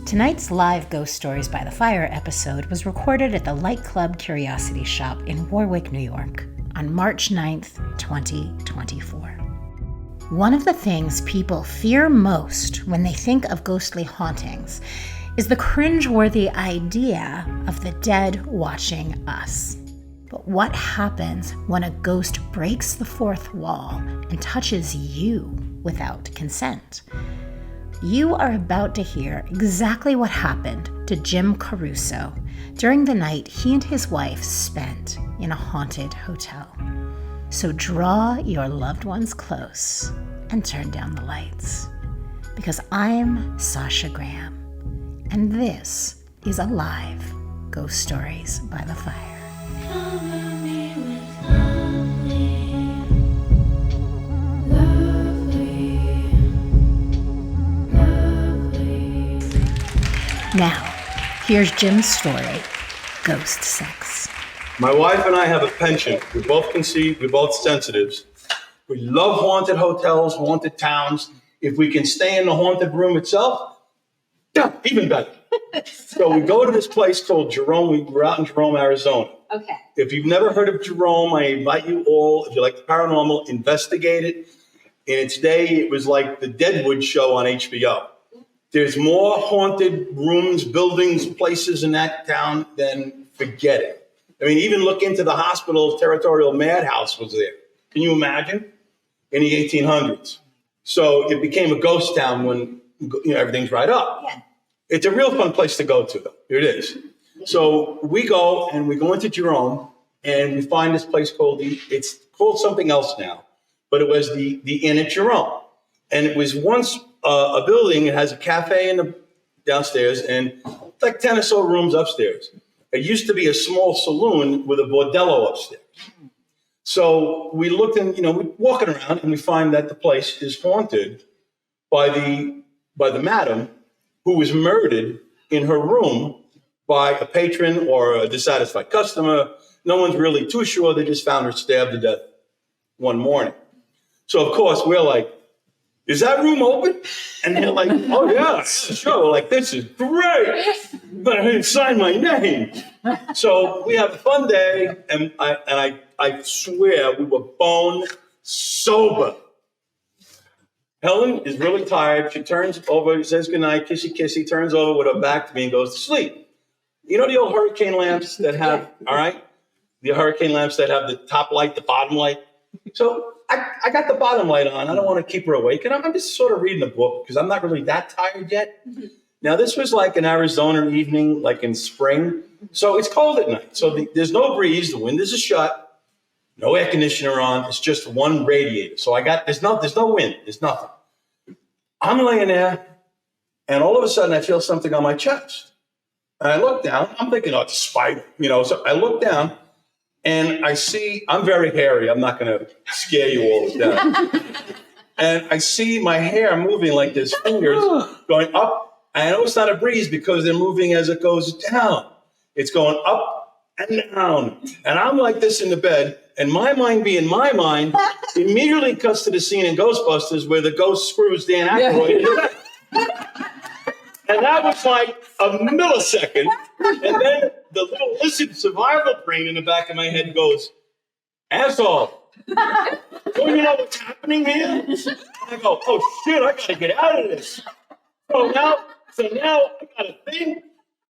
Tonight's live Ghost Stories by the Fire episode was recorded at the LightClub Curiosity Shop in Warwick, New York, on March 9th, 2024. One of the things people fear most when they think of ghostly hauntings is the cringeworthy idea of the dead watching us. But what happens when a ghost breaks the fourth wall and touches you without consent? You are about to hear exactly what happened to Jim Caruso during the night he and his wife spent in a haunted hotel. So draw your loved ones close and turn down the lights, because I'm Sasha Graham, and this is a live Ghost Stories by the Fire. Cover me with lovely, lovely. Now, here's Jim's story, Ghost Sex. My wife and I have a penchant. We're both conceived, we're both sensitives. We love haunted hotels, haunted towns. If we can stay in the haunted room itself, yeah, even better. So we go to this place called Jerome. We're out in Jerome, Arizona. Okay. If you've never heard of Jerome, I invite you all, if you like the paranormal, investigate it. In its day, it was like the Deadwood show on HBO. There's more haunted rooms, buildings, places in that town than forget it. I mean, even look into the hospital, Territorial Madhouse was there. Can you imagine? In the 1800s. So it became a ghost town when everything's right up. Yeah. It's a real fun place to go to, though. It is. So we go into Jerome, and we find this place it's called something else now, but it was the Inn at Jerome. And it was once a building. It has a cafe in the downstairs and like 10 or so rooms upstairs. It used to be a small saloon with a bordello upstairs. So we looked and, we're walking around and we find that the place is haunted by the madam who was murdered in her room by a patron or a dissatisfied customer. No one's really too sure. They just found her stabbed to death one morning. So, of course, we're like, is that room open? And they're like, oh, yeah, sure. We're like, this is great. But I didn't sign my name. So we have a fun day. And I swear we were bone sober. Helen is really tired. She turns over, says goodnight, kissy, kissy, turns over with her back to me and goes to sleep. You know the old hurricane lamps that have, all right? The hurricane lamps that have the top light, the bottom light. So I got the bottom light on. I don't want to keep her awake. And I'm just sort of reading the book because I'm not really that tired yet. Mm-hmm. Now, this was like an Arizona evening, like in spring. So it's cold at night. So there's no breeze. The windows are shut. No air conditioner on. It's just one radiator. So there's no wind. There's nothing. I'm laying there, and all of a sudden I feel something on my chest. And I look down. I'm thinking, oh, it's a spider. So I look down, and I see, I'm very hairy. I'm not going to scare you all to death. And I see my hair moving like there's fingers going up. And I know it's not a breeze because they're moving as it goes down. It's going up and down. And I'm like this in the bed. And my mind being my mind immediately cuts to the scene in Ghostbusters where the ghost screws Dan Aykroyd. And that was like a millisecond. And then the little lizard survival brain in the back of my head goes, asshole, don't you know what's happening here? And I go, oh shit, I gotta get out of this. So now I got a thing.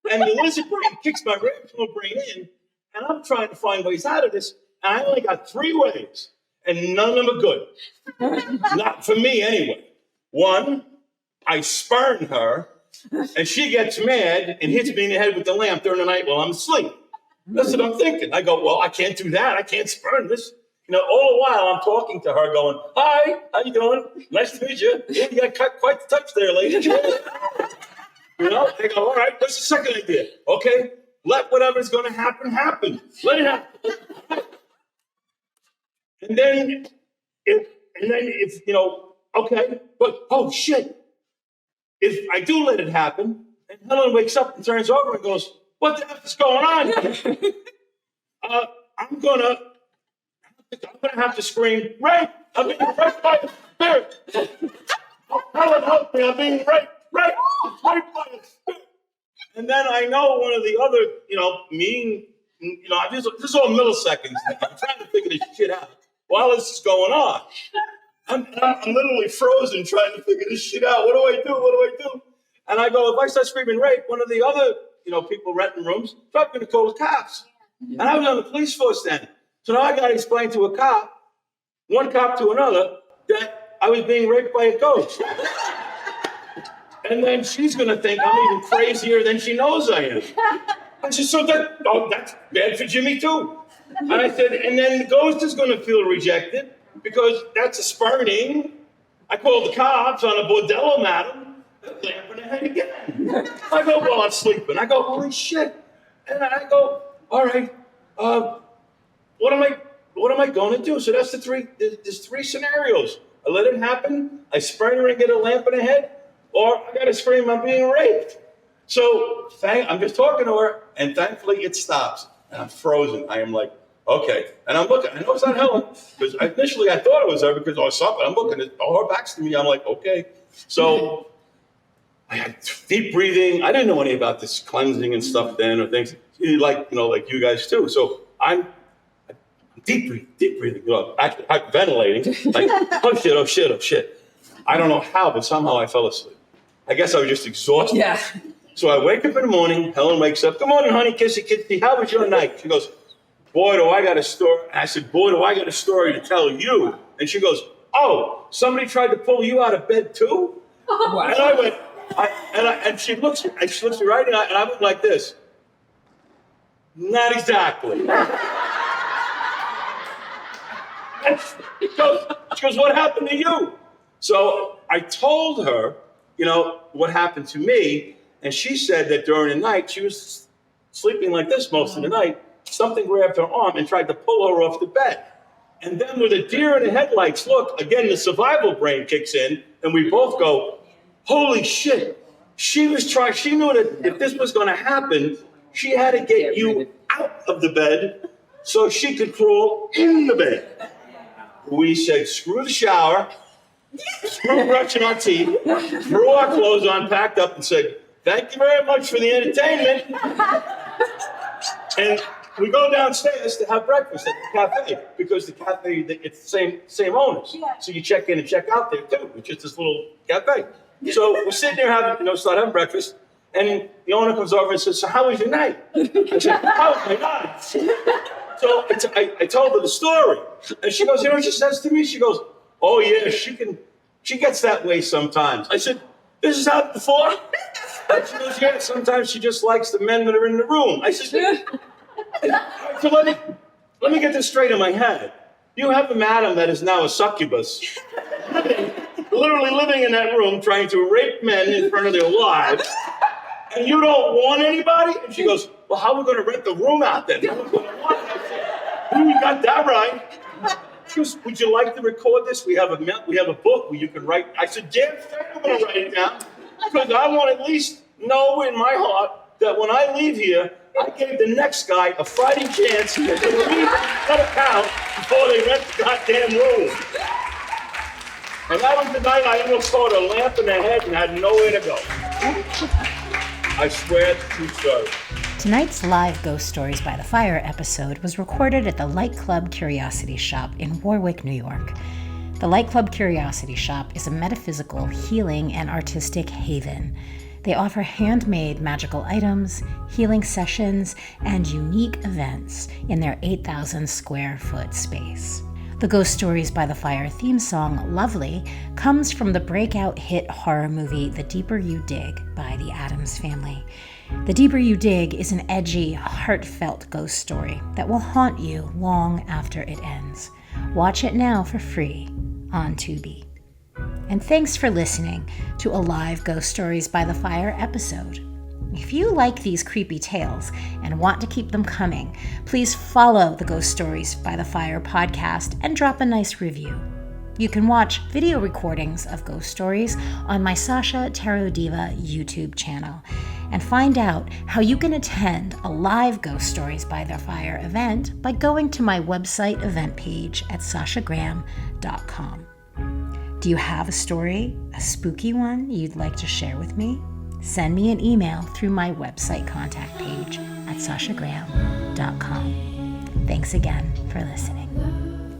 And the lizard brain kicks my reptile brain in. And I'm trying to find ways out of this. And I only got 3 ways, and none of them are good. Not for me, anyway. One, I spurn her, and she gets mad and hits me in the head with the lamp during the night while I'm asleep. That's what I'm thinking. I go, well, I can't do that. I can't spurn this. All the while I'm talking to her going, hi, how you doing? Nice to meet you. Yeah, you got quite the touch there, lady. I go, all right, what's the second idea? Okay, let whatever's going to happen, happen. Let it happen. And then if okay, but oh shit, if I do let it happen, and Helen wakes up and turns over and goes, what the F is going on? I'm gonna have to scream, Ray, I'm being raped by a spirit. Helen, help me, I'm being raped by a spirit. And then I know one of the other, this is all milliseconds. I'm trying to figure this shit out while this is going on. I'm literally frozen trying to figure this shit out. What do I do? What do I do? And I go, if I start screaming rape, one of the other, people renting rooms, I'm going to call the cops. And I was on the police force then. So now I got to explain to a cop, one cop to another, that I was being raped by a ghost. And then she's going to think I'm even crazier than she knows I am. I said, that's bad for Jimmy too. And I said, and then the ghost is going to feel rejected because that's a spurning. I called the cops on a bordello, madam. Lamp in the head again. I go, well, I'm sleeping. I go, holy shit. And I go, all right, what am I going to do? So that's there's three scenarios. I let it happen, I spurn her and get a lamp in the head, or I got to scream I'm being raped. So I'm just talking to her, and thankfully it stops. And I'm frozen. I am like, okay. And I'm looking. I know it's not Helen, because initially I thought it was her because I was something. I'm looking at her back's to me. I'm like, okay. So I had deep breathing. I didn't know any about this cleansing and stuff then or things like you guys too. So I'm deep breathing, actually hyperventilating. Like, oh shit. I don't know how, but somehow I fell asleep. I guess I was just exhausted. Yeah. So I wake up in the morning. Helen wakes up. Good morning, honey. Kissy. How was your night? She goes, boy, do I got a story. I said, boy, do I got a story to tell you. And she goes, oh, somebody tried to pull you out of bed too? Wow. And I went, and she looks me right in the eye, and I went like this. Not exactly. She goes, what happened to you? So I told her, what happened to me. And she said that during the night, she was sleeping like this most of the night. Something grabbed her arm and tried to pull her off the bed. And then with a deer in the headlights look, again, the survival brain kicks in, and we both go, holy shit. She knew that if this was going to happen, she had to get you out of the bed so she could crawl in the bed. We said, screw the shower, screw brushing our teeth, threw our clothes on, packed up, and said, thank you very much for the entertainment. And we go downstairs to have breakfast at the cafe because the cafe, it's the same owners. So you check in and check out there too. It's just this little cafe. So we're sitting there start having breakfast, and the owner comes over and says, so how was your night? I said, how was my night? So I told her the story, and she goes, what she says to me? She goes, oh yeah, she gets that way sometimes. I said, this has happened before? And she goes, yeah, sometimes she just likes the men that are in the room. I said, so let me get this straight in my head. You have a madam that is now a succubus, literally living in that room trying to rape men in front of their wives, and you don't want anybody? And she goes, well, how are we going to rent the room out then? No one's going to want it. I said, you got that right. She goes, would you like to record this? We have a book where you can write. I said, damn straight, I'm going to write it down, because I want to at least know in my heart that when I leave here, I gave the next guy a fighting chance to leave another count before they rent the goddamn room. And that was the night I almost caught a lamp in the head and had nowhere to go. I swear it's a true story. Tonight's live Ghost Stories by the Fire episode was recorded at the LightClub Curiosity Shop in Warwick, New York. The LightClub Curiosity Shop is a metaphysical, healing, and artistic haven. They offer handmade magical items, healing sessions, and unique events in their 8,000 square foot space. The Ghost Stories by the Fire theme song, Lovely, comes from the breakout hit horror movie The Deeper You Dig by the Addams Family. The Deeper You Dig is an edgy, heartfelt ghost story that will haunt you long after it ends. Watch it now for free on Tubi. And thanks for listening to a live Ghost Stories by the Fire episode. If you like these creepy tales and want to keep them coming, please follow the Ghost Stories by the Fire podcast and drop a nice review. You can watch video recordings of ghost stories on my Sasha Tarot Diva YouTube channel and find out how you can attend a live Ghost Stories by the Fire event by going to my website event page at sashagraham.com. Do you have a story, a spooky one you'd like to share with me? send me an email through my website contact page at sashagraham.com. Thanks again for listening,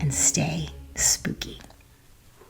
and stay spooky.